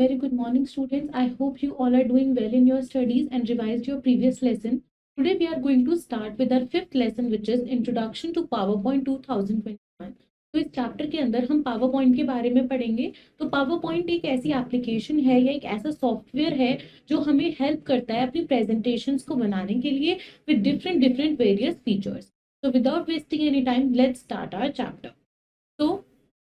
Very good morning, students. I hope you all are doing well in your studies and revised your previous lesson. Today, we are going to start with our fifth lesson, which is Introduction to PowerPoint 2021. तो इस chapter के अंदर हम power point के बारे में पढ़ेंगे। तो पावर पॉइंट एक ऐसी एप्लीकेशन है या एक ऐसा सॉफ्टवेयर है जो हमें हेल्प करता है अपनी प्रेजेंटेशंस को बनाने के लिए with different different various features. तो without wasting any time, let's start our chapter. तो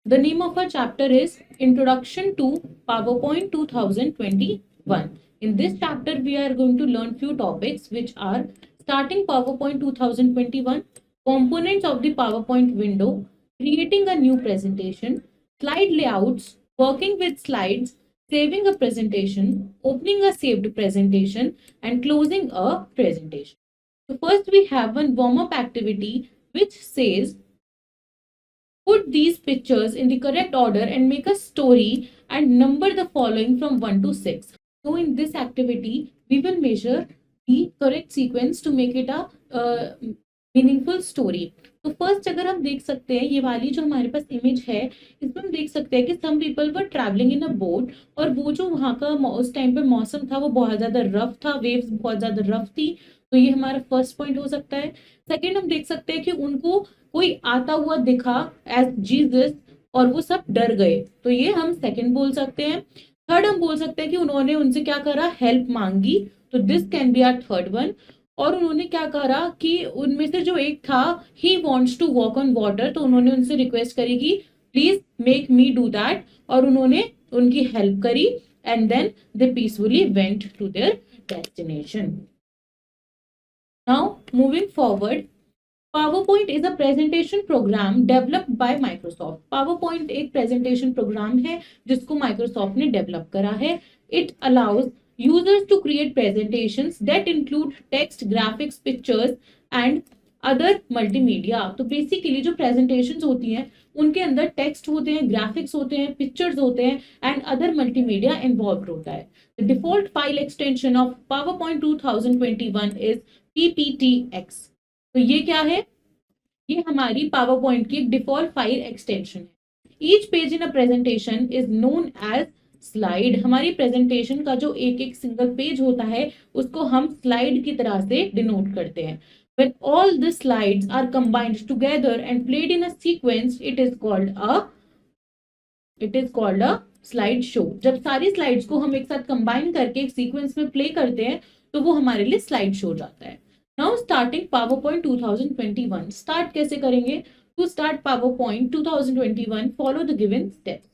the name of our chapter is Introduction to PowerPoint 2021. In this chapter, we are going to learn few topics which are starting PowerPoint 2021, components of the PowerPoint window, creating a new presentation, slide layouts, working with slides, saving a presentation, opening a saved presentation, and closing a presentation. So first we have one warm-up activity which says put these pictures in the correct order and make a story and number the following from 1 to 6. So in this activity, we will measure the correct sequence to make it a meaningful story. तो first अगर हम देख सकते हैं, ये वाली जो हमारे पास इमेज है, इसमें हम देख सकते हैं कि some people were travelling in a boat, और वो जो वहाँ का उस टाइम पे मौसम था वो बहुत ज़्यादा रफ था, वेव्स बहुत ज़्यादा रफ थी। तो ये हमारा फर्स्ट पॉइंट हो सकता है। सेकेंड, हम देख सकते हैं कि उनको कोई आता हुआ दिखा एज जीसस और वो सब डर गए, तो ये हम सेकंड बोल सकते हैं। थर्ड, हम बोल सकते हैं कि उन्होंने उनसे क्या करा, हेल्प मांगी, तो this can be our third one. और उन्होंने क्या करा कि उनमें से जो एक था, he wants to walk on water, तो उन्होंने उनसे रिक्वेस्ट करी कि please make me do that, और उन्होंने उनकी हेल्प करी and then they peacefully went to their destination. Now moving forward, PowerPoint is a presentation program developed by Microsoft. PowerPoint एक presentation program है जिसको Microsoft ने develop करा है. It allows users to create presentations that include text, graphics, pictures and other multimedia. तो basically जो presentations होती हैं उनके अंदर text होते हैं, graphics होते हैं, pictures होते हैं and other multimedia involved होता है. The default file extension of PowerPoint 2021 is PPTX. तो ये क्या है, ये हमारी पावर पॉइंट की एक डिफॉल्ट फाइल एक्सटेंशन है। Each page in a presentation is known as slide. हमारी प्रेजेंटेशन का जो एक एक सिंगल पेज होता है उसको हम स्लाइड की तरह से डिनोट करते हैं। When all the slides are combined together and played in a sequence, it is called a slide show. जब सारी स्लाइड्स को हम एक साथ कंबाइन करके एक सीक्वेंस में प्ले करते हैं तो वो हमारे लिए स्लाइड शो जाता है। नाउ स्टार्टिंग PowerPoint 2021, स्टार्ट कैसे करेंगे? To start PowerPoint 2021, follow the given steps.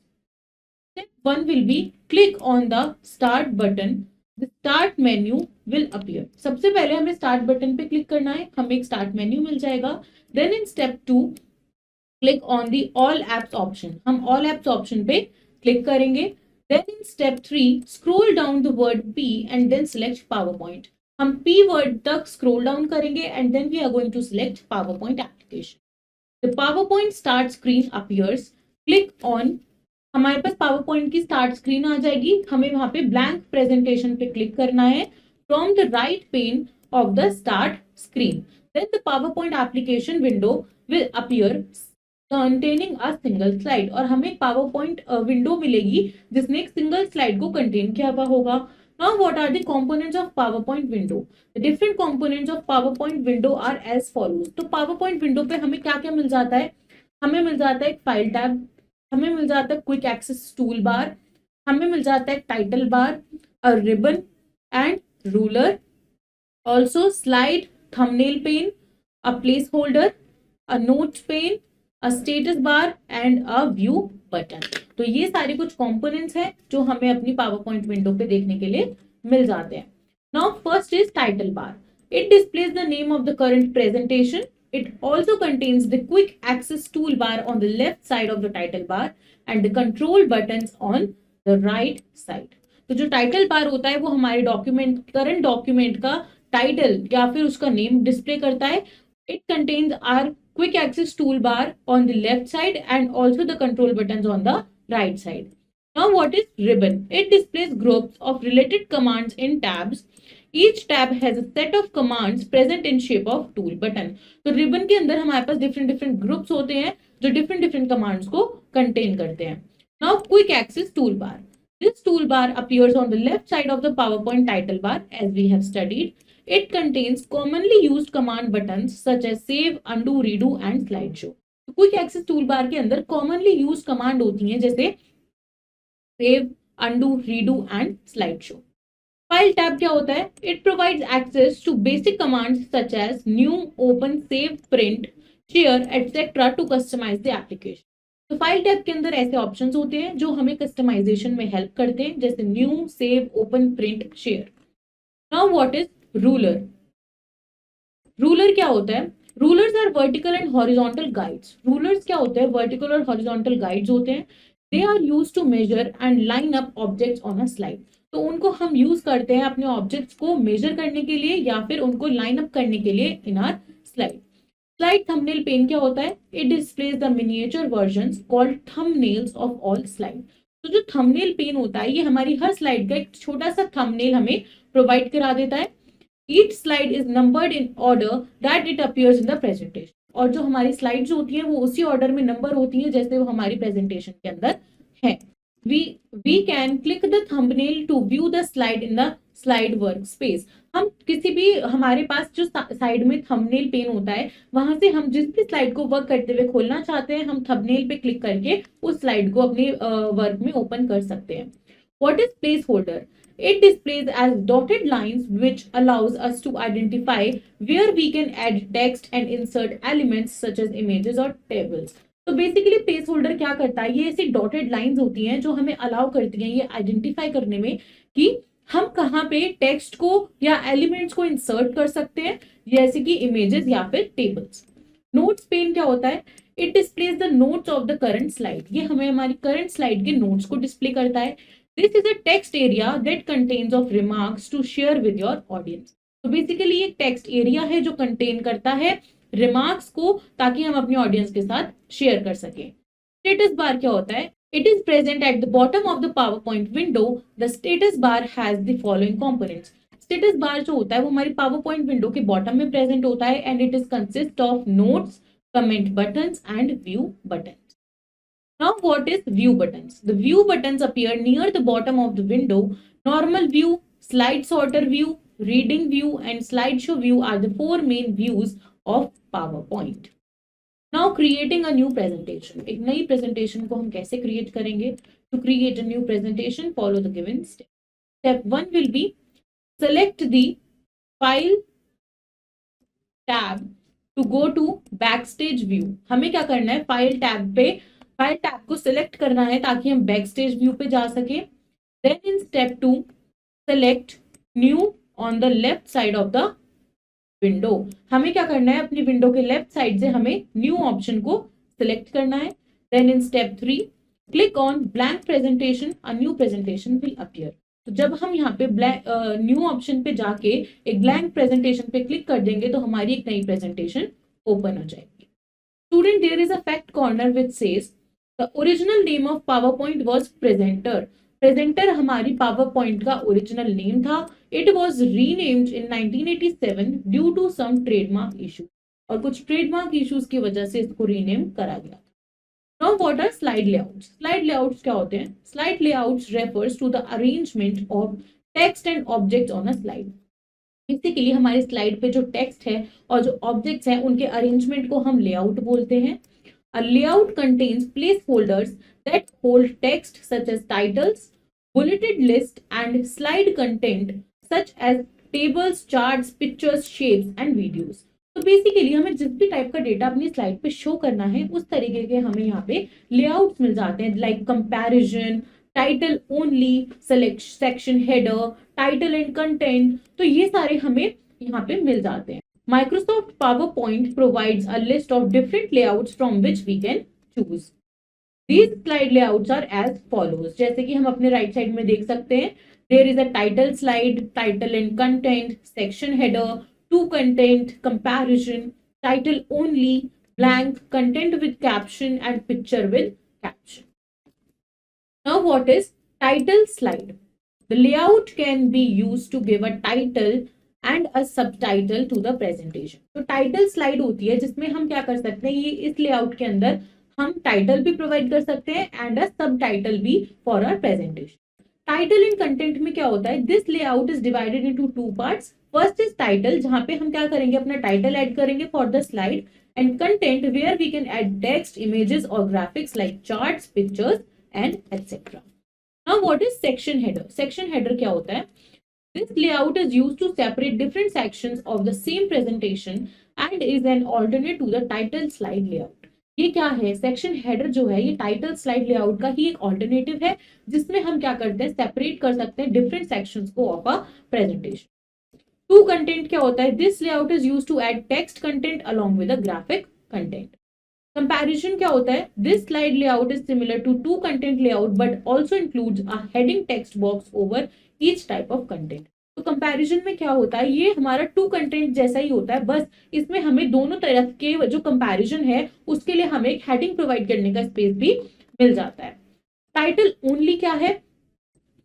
Step 1 will be click on the start button. The start menu will appear. सबसे पहले हमें start button पे क्लिक करना है, हमें एक start menu मिल जाएगा। Then in step 2, click on the all apps option. हम all apps option पे क्लिक करेंगे। Then in step 3, scroll down the word P and then select PowerPoint. हम P वर्ड तक स्क्रॉल डाउन करेंगे and then we are going to select PowerPoint application. The PowerPoint start screen appears, click on. हमारे पास PowerPoint की start screen आ जाएगी, हमें वहां पे ब्लैंक प्रेजेंटेशन पे क्लिक करना है। From the right pane of the start screen, then the PowerPoint application window will appear containing a single slide, और हमें PowerPoint विंडो मिलेगी जिसने एक सिंगल स्लाइड को कंटेन किया हुआ होगा। Now, what are the components of PowerPoint window? The different components of PowerPoint window are as follows. तो PowerPoint window पे हमें क्या क्या मिल जाता है? हमें मिल जाता है एक फाइल टैब, हमें मिल जाता है क्विक एक्सेस टूल बार, हमें मिल जाता है title bar, a ribbon and ruler, also slide, thumbnail pane, a place holder, a note pane, a status bar and a view button. तो ये सारे कुछ कंपोनेंट्स हैं जो हमें अपनी PowerPoint विंडो पे देखने के लिए मिल जाते हैं। Now first is title bar. It displays the name of the current presentation. It also contains the quick access toolbar on the left side of the title bar and the control buttons on the right side. तो जो title bar होता है वो हमारे document, current document का title या फिर उसका नेम डिस्प्ले करता है। It contains our quick access toolbar on the left side and also the control buttons on the right side. Now what is ribbon? It displays groups of related commands in tabs. Each tab has a set of commands present in shape of tool button. तो ribbon के अंदर हमारे पास different groups होते हैं जो different commands को contain करते हैं. Now quick access toolbar. This toolbar appears on the left side of the PowerPoint title bar as we have studied. It contains commonly used command buttons such as save, undo, redo and slideshow. Quick access tool bar के अंदर commonly use command होती हैं जैसे save, undo, redo and slide show. File tab क्या होता है? It provides access to basic commands such as new, open, save, print, share etcetera to customise the application. तो file tab के अंदर ऐसे ऑप्शंस होते हैं जो हमें कस्टमाइजेशन में हेल्प करते हैं जैसे new, save, open, print, share. Now what is ruler? Ruler क्या होता है? Rulers are vertical and horizontal guides. Rulers क्या होते हैं? वर्टिकल और हॉरिजॉन्टल गाइड्स होते हैं. They are used to measure and line up objects on a slide. तो उनको हम यूज करते हैं अपने ऑब्जेक्ट्स को मेजर करने के लिए या फिर उनको लाइन अप करने के लिए in our slide. Slide thumbnail pane क्या होता है? It displays the miniature versions called thumbnails of all slide. तो जो थंबनेल पेन होता है ये हमारी हर स्लाइड का एक छोटा सा थंबनेल हमें प्रोवाइड करा देता है. Each slide is numbered in order that it appears in the presentation. और जो हमारी स्लाइड्स होती हैं वो उसी ऑर्डर में नंबर होती हैं जैसे वो हमारी प्रेजेंटेशन के अंदर है. We can click the thumbnail to view the slide in the slide workspace. हम किसी भी हमारे पास जो साइड में थंबनेल पेन होता है वहां से हम जिस भी स्लाइड को वर्क करते हुए खोलना चाहते हैं हम थंबनेल पे क्लिक करके उस स्लाइड को अपने वर्क में ओपन कर सकते हैं. What is placeholder? It displays as dotted lines which allows us to identify where we can add text and insert elements such as images or tables. तो बेसिकली प्लेस होल्डर क्या करता है? ये ऐसी डॉटेड लाइंस होती हैं जो हमें अलाउ करती हैं ये आइडेंटिफाई करने में कि हम कहाँ पे टेक्स्ट को या एलिमेंट्स को इंसर्ट कर सकते हैं जैसे कि इमेजेस या फिर टेबल्स. नोट्स पेन क्या होता है? It displays the notes of the current slide. ये हमें हमारी करंट स्लाइड के नोट्स को डिस्प्ले करता है. This is a text area that contains of remarks to share with your audience. तो बेसिकली एक टेक्स्ट एरिया है जो कंटेन करता है रिमार्क्स को ताकि हम अपने ऑडियंस के साथ शेयर कर सकें. स्टेटस बार क्या होता है? It is present at the bottom of the PowerPoint window. The status bar has the following components. Status bar जो होता है वो हमारी PowerPoint विंडो के बॉटम में प्रेजेंट होता है and it is consist of notes, comment buttons and view buttons. Now what is view buttons? The view buttons appear near the bottom of the window. Normal view, slide sorter view, reading view and slideshow view are the four main views of PowerPoint. Now creating a new presentation. एक नई presentation को हम कैसे create करेंगे? To create a new presentation, follow the given steps. Step 1 will be select the file tab to go to backstage view. हमें क्या करना है? फाइल टैब को सिलेक्ट करना है ताकि हम बैक स्टेज व्यू पे जा सके. Then in step 2 select new on the left side of the window. हमें क्या करना है? अपनी विंडो के लेफ्ट साइड से हमें न्यू ऑप्शन को सिलेक्ट करना है. Then in step 3 click on blank presentation, a new presentation will appear. तो जब हम यहाँ पे न्यू ऑप्शन पे जाके एक ब्लैंक प्रेजेंटेशन पे क्लिक कर देंगे तो हमारी एक नई प्रेजेंटेशन ओपन हो जाएगी. Student, there is a fact corner which says The original name of PowerPoint was Presenter. Presenter हमारी PowerPoint का original name था. It was renamed in 1987 due to some trademark issue. और कुछ trademark issues की वजह से इसको rename करा गया. Now what are slide layouts? Slide layouts क्या होते हैं? Slide layouts refers to the arrangement of text and objects on a slide. Basically हमारी स्लाइड पे जो टेक्स्ट है और जो ऑब्जेक्ट्स हैं उनके अरेंजमेंट को हम लेआउट बोलते हैं. A layout contains placeholders that hold text such as titles, bulleted list and slide content such as tables, charts, pictures, shapes and videos. तो बेसिकली हमें जिस भी टाइप का डेटा अपनी स्लाइड पे शो करना है उस तरीके के हमें यहाँ पे लेआउट्स मिल जाते हैं like comparison, title only, select section header, title and content. तो ये सारे हमें यहाँ पे मिल जाते हैं. Microsoft PowerPoint provides a list of different layouts from which we can choose. These slide layouts are as follows. जैसे कि हम अपने राइट साइड में देख सकते हैं there is a title slide, title and content, section header, to content, comparison, title only, blank, content with caption and picture with caption. Now what is title slide? The layout can be used to give a title and a subtitle to the presentation. तो title slide होती है जिसमें हम क्या कर सकते हैं, ये इस लेआउट के अंदर हम टाइटल भी प्रोवाइड कर सकते हैं एंड अ सबटाइटल भी for our presentation. Title and content में क्या होता है, this layout is divided into two parts. First is title, जहां पे हम क्या करेंगे, अपना टाइटल ऐड करेंगे for the slide, and content where we can add text, images और graphics like charts, pictures and etcetera. Now what is section header? Section header क्या होता है? This layout is used to separate different sections of the same presentation and is an alternate to the title slide layout. ये क्या है? Section header जो है ये title slide layout का ही एक ऑल्टरनेटिव है, जिसमें हम क्या करते हैं, सेपरेट कर सकते हैं डिफरेंट सेक्शंस को of a presentation. Two content क्या होता है? This layout is used to add text content along with a graphic content. Comparison क्या होता है? This slide layout is similar to two content layout but also includes a heading text box over each type of content. तो comparison में क्या होता है, ये हमारा टू कंटेंट जैसा ही होता है, बस इसमें हमें दोनों तरफ के जो कंपैरिजन है उसके लिए हमें एक हेडिंग प्रोवाइड करने का स्पेस भी मिल जाता है। टाइटल ओनली क्या है?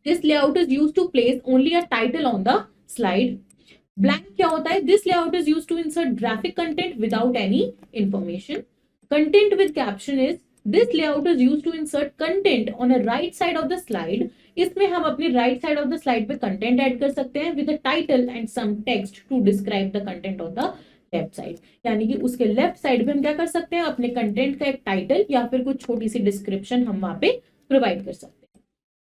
This layout is used to place only a title on the slide. Blank क्या होता है? This layout is used to insert graphic content without any information. Content with caption is this layout is used to insert content on a right side of the slide. इसमें हम अपनी right side of the slide पे content add कर सकते हैं with the title and some text to describe the content on the left side. यानी कि उसके लेफ्ट साइड पे हम क्या कर सकते हैं, अपने कंटेंट का एक टाइटल या फिर कुछ छोटी सी डिस्क्रिप्शन हम वहां पे प्रोवाइड कर सकते हैं।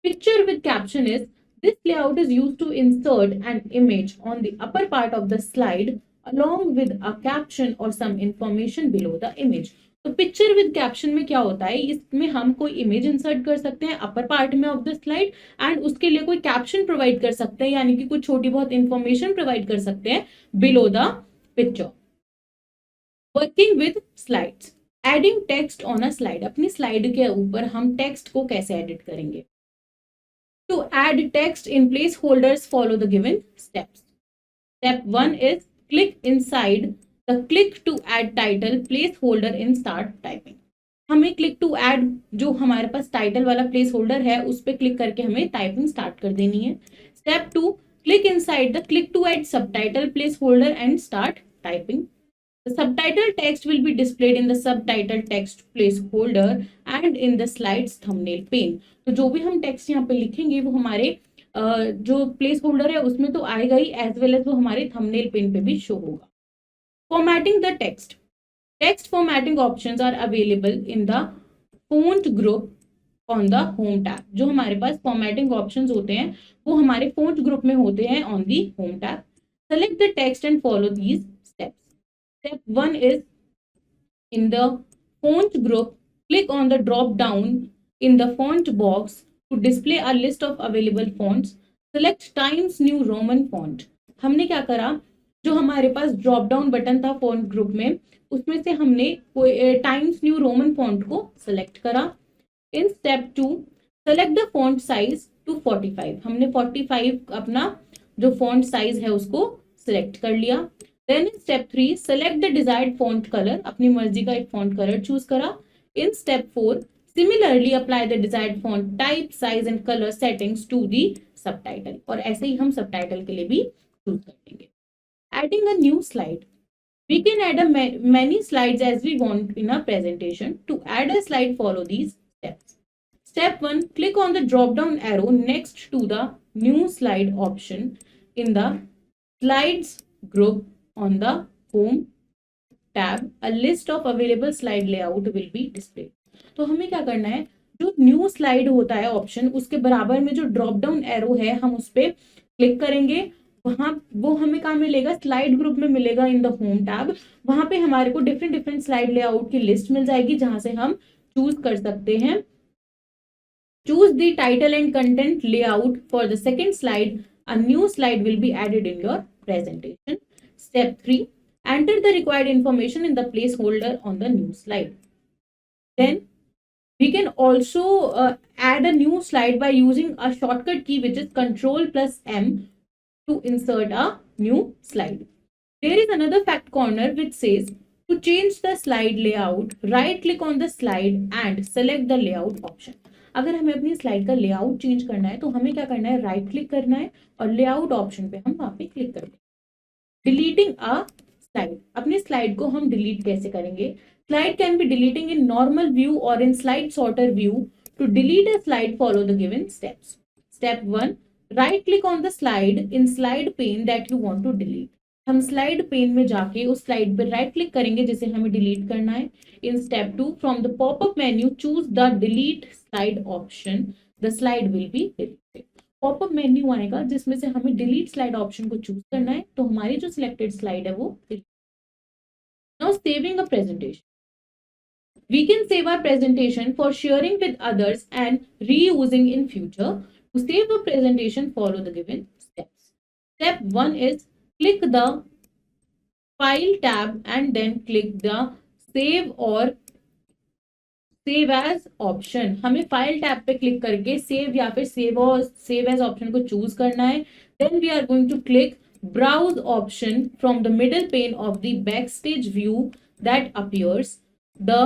Picture with caption is this layout is used to insert an image on the upper part of the slide along with a caption or some information below the image। तो picture with caption में क्या होता है, इसमें हम कोई image insert कर सकते हैं अपर पार्ट में ऑफ द स्लाइड एंड उसके लिए कोई कैप्शन प्रोवाइड कर सकते हैं, यानी कि कुछ छोटी बहुत इंफॉर्मेशन प्रोवाइड कर सकते हैं below the picture. Working with slides, adding text on a slide. अपनी स्लाइड के ऊपर हम टेक्स्ट को कैसे एडिट करेंगे? To add text in place holders follow the given steps. Step 1 is click inside the click to add title placeholder in start typing। हमें click to add जो हमारे पास टाइटल वाला प्लेस होल्डर है उस पर क्लिक करके हमें टाइपिंग स्टार्ट कर देनी है। Step 2, click inside the click to add subtitle placeholder and start typing। The subtitle text will be displayed in the subtitle text placeholder and in the slides thumbnail pane। तो जो भी हम text यहाँ पे लिखेंगे वो हमारे जो प्लेस होल्डर है उसमें तो आएगा ही, एज वेल एज वो हमारे थंबनेल पेन पे भी शो होगा। Formatting the text, text formatting options are available in the font group on the home tab. जो हमारे पास फॉर्मेटिंग ऑप्शंस होते हैं वो हमारे फॉन्ट ग्रुप में होते हैं on the home tab. Select the text and follow these steps. Step 1 is in the font group, click on the drop down in the font box to display a list of available fonts। Select Times New Roman font। हमने क्या करा, जो हमारे पास drop down button था font group में उसमें से हमने कोई टाइम्स न्यू रोमन फॉन्ट को सेलेक्ट करा। In step 2 select the font size to 45। हमने 45 अपना जो फॉन्ट साइज है उसको सिलेक्ट कर लिया। Then in step 3 select the desired font colour, अपनी मर्जी का एक फॉन्ट कलर चूज करा। In step 4 Similarly, apply the desired font type, size and color settings to the subtitle। और ऐसे ही हम subtitle के लिए भी choose करेंगे। Adding a new slide, we can add many slides as we want in a presentation। To add a slide, follow these steps। Step 1, click on the drop down arrow next to the new slide option in the slides group on the home tab। A list of available slide layout will be displayed। तो हमें क्या करना है, जो new slide होता है option उसके बराबर में जो ड्रॉप डाउन एरो है हम उस पर क्लिक करेंगे। वहां वो हमें कहाँ मिलेगा, स्लाइड ग्रुप में मिलेगा इन द होम टैब। वहां पे हमारे को डिफरेंट डिफरेंट स्लाइड लेआउट की लिस्ट मिल जाएगी जहां से हम चूज कर सकते हैं। Choose the title and content layout for the second slide, a new slide will be added in your presentation. Step 3, enter the required information in the place holder on the new slide. Then we can also add a new slide by using a shortcut key which is Ctrl plus M to insert a new slide। There is another fact corner which says to change the slide layout, right click on the slide and select the layout option। अगर हमें अपनी slide का layout change करना है तो हमें क्या करना है, राइट क्लिक करना है और लेआउट ऑप्शन पे हम वहां पे क्लिक कर देंगे। डिलीटिंग अ स्लाइड, अपनी स्लाइड को हम डिलीट कैसे करेंगे? Slide can be deleting in normal view or in slide sorter view। To delete a slide, follow the given steps। step 1, right click on the slide in slide pane that you want to delete. हम slide pen में जाके उस slide पर right click करेंगे जिसे हमें delete करना है. इन step 2, from the popup menu choose the delete slide option. The slide will be deleted. Popup menu आएगा जिसमें से हमें डिलीट स्लाइड ऑप्शन को चूज करना है, तो हमारी जो सिलेक्टेड स्लाइड है वो delete. Now saving a presentation. We can save our presentation for sharing with others and reusing in future. To save a presentation, follow the given steps. Step 1 is click the File tab and then click the Save or Save as option. हमें File tab पे click करके Save या फिर Save as option को choose करना है. Then we are going to click Browse option from the middle pane of the backstage view that appears. The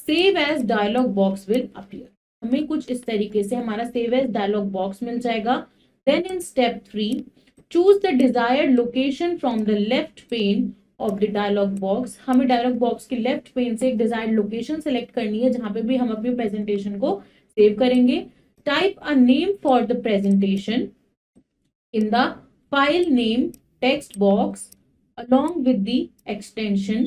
Save as dialog box will appear. हमें कुछ इस तरीके से हमारा Save as dialog box मिल जाएगा. Then in step 3, choose the desired location from the left pane of the dialog box. हमें dialog box के left pane से एक desired location select करनी है जहां पे भी हम अपनी presentation को save करेंगे. Type a name for the presentation in the file name text box along with the extension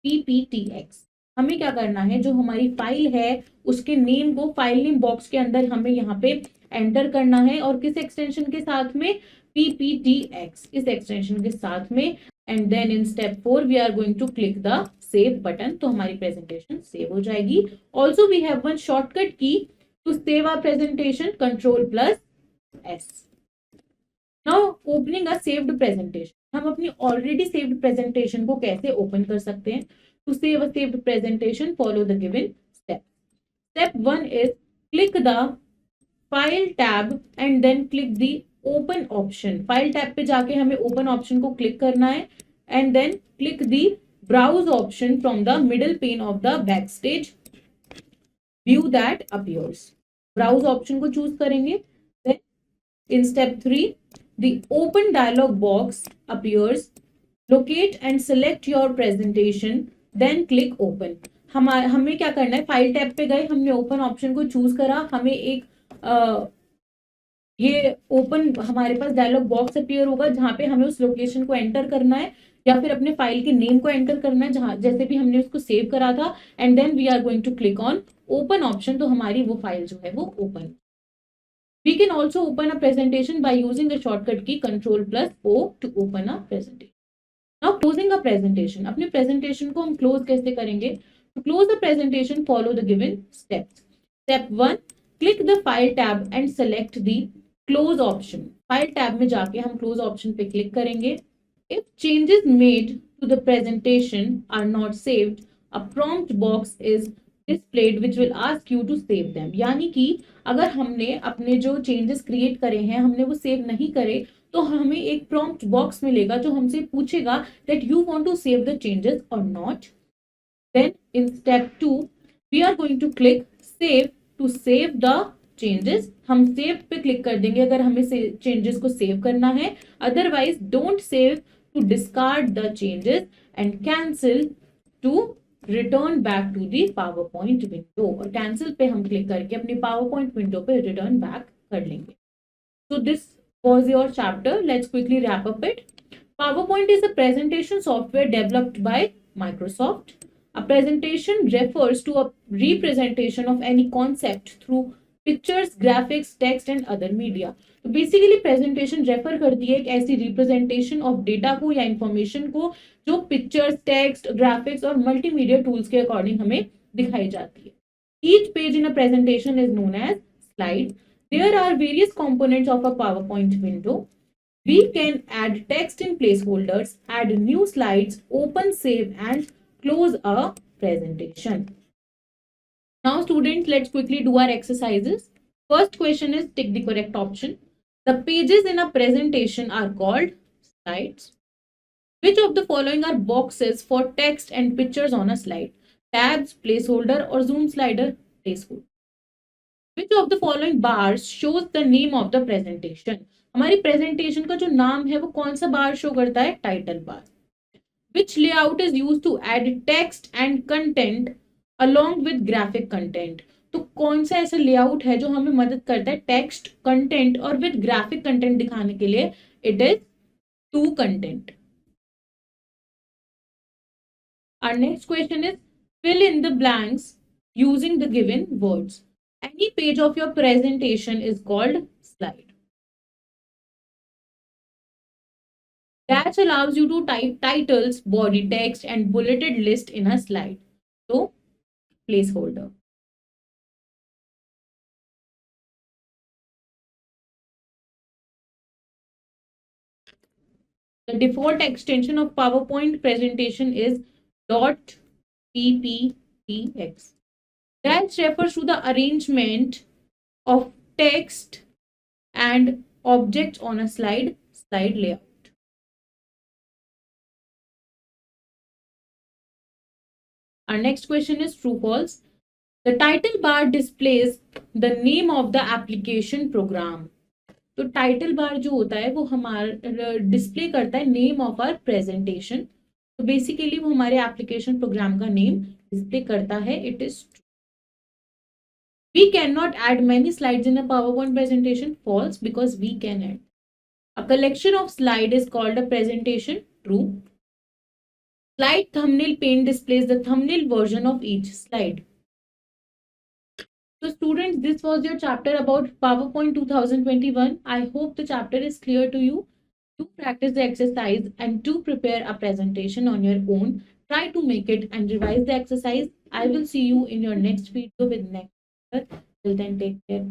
pptx. हमें क्या करना है, जो हमारी फाइल है उसके नेम को फाइल नेम बॉक्स के अंदर हमें यहाँ पे एंटर करना है और किस एक्सटेंशन के साथ में, pptx, इस एक्सटेंशन के साथ में. And then in step 4 we are going to click the save button, तो हमारी प्रेजेंटेशन सेव हो जाएगी. Also we have one shortcut key to save our presentation, Ctrl+S. Now opening a saved presentation. हम अपनी already saved presentation को कैसे open कर सकते हैं? To save a saved presentation, follow the given steps. Step 1 is click the File tab and then click the Open option. File tab पे जाके हमें Open option को click करना है and then click the Browse option from the middle pane of the backstage view that appears. Browse option को choose करेंगे. Then in step 3, the Open dialog box appears. Locate and select your presentation. Then click open. हमें क्या करना है, file tab पे गए, हमने open option को चूज करा, हमें एक ये ओपन हमारे पास डायलॉग बॉक्स अपीयर होगा जहां पे हमें उस लोकेशन को एंटर करना है या फिर अपने फाइल के नेम को एंटर करना है जहां जैसे भी हमने उसको सेव करा था. And then we are going to click on open option, तो हमारी वो फाइल जो है वो open. We can also open a presentation by using the shortcut key Ctrl+O to open a presentation. Now closing a presentation. अपने presentation को हम close कैसे करेंगे? To close the presentation follow the given steps. Step 1, click the file tab and select the close option. File tab में जाके हम close option पे click करेंगे. If changes made to the presentation are not saved, a prompt box is displayed which will ask you to save them. यानी कि अगर हमने अपने जो चेंजेस क्रिएट करे हैं हमने वो सेव नहीं करे तो हमें एक प्रॉम्प्ट बॉक्स मिलेगा जो हमसे पूछेगा that you want to save the changes or not. Then in step 2 we are going to click save to save the changes. हम सेव पे क्लिक कर देंगे अगर हमें चेंजेस को सेव करना है. Otherwise don't save to discard the changes and cancel to return back to the PowerPoint window. और कैंसिल पे हम क्लिक करके अपनी पावरपॉइंट विंडो पे रिटर्न बैक कर लेंगे. So this was your chapter. Let's quickly wrap up it. PowerPoint is a presentation software developed by Microsoft. A presentation refers to a representation of any concept through pictures, graphics, text and other media. तो basically presentation refer करती है एक ऐसी representation of data को या information को जो pictures, text, graphics और मल्टीमीडिया टूल्स के अकॉर्डिंग हमें दिखाई जाती है. Each page in a presentation is known as slide. There are various components of a PowerPoint window. We can add text in placeholders, add new slides, open, save and close a presentation. Now students, let's quickly do our exercises. First question is tick the correct option. The pages in a presentation are called slides. Which of the following are boxes for text and pictures on a slide? Tabs, placeholder or zoom slider, placeholder. Which of the following bars shows the name of the presentation? हमारी presentation का जो नाम है वो कौन सा बार show करता है? Title bar. Which layout is used to add text and content along with graphic content? तो कौन सा ऐसा लेआउट है जो हमें मदद करता है टेक्स्ट कंटेंट और विद ग्राफिक कंटेंट दिखाने के लिए? It is two content. Our next question is fill in the blanks using the given words. Any page of your presentation is called slide. Dash allows you to type titles, body text, and bulleted list in a slide. So, placeholder. The default extension of PowerPoint presentation is .pptx. Dash refers to the arrangement of text and objects on a slide layout. Our next question is true false. The title bar displays the name of the application program. तो title bar जो होता है वो हमारा display करता है name of our presentation. तो basically वो हमारे एप्लीकेशन प्रोग्राम का नेम डिस्प्ले करता है. It is true. We cannot add many slides in a PowerPoint presentation. False, because we can add. A collection of slides is called a presentation. True. Slide thumbnail pane displays the thumbnail version of each slide. So students, this was your chapter about PowerPoint 2021. I hope the chapter is clear to you. Do practice the exercise and do prepare a presentation on your own. Try to make it and revise the exercise. I will see you in your next video with next. Till then, take care.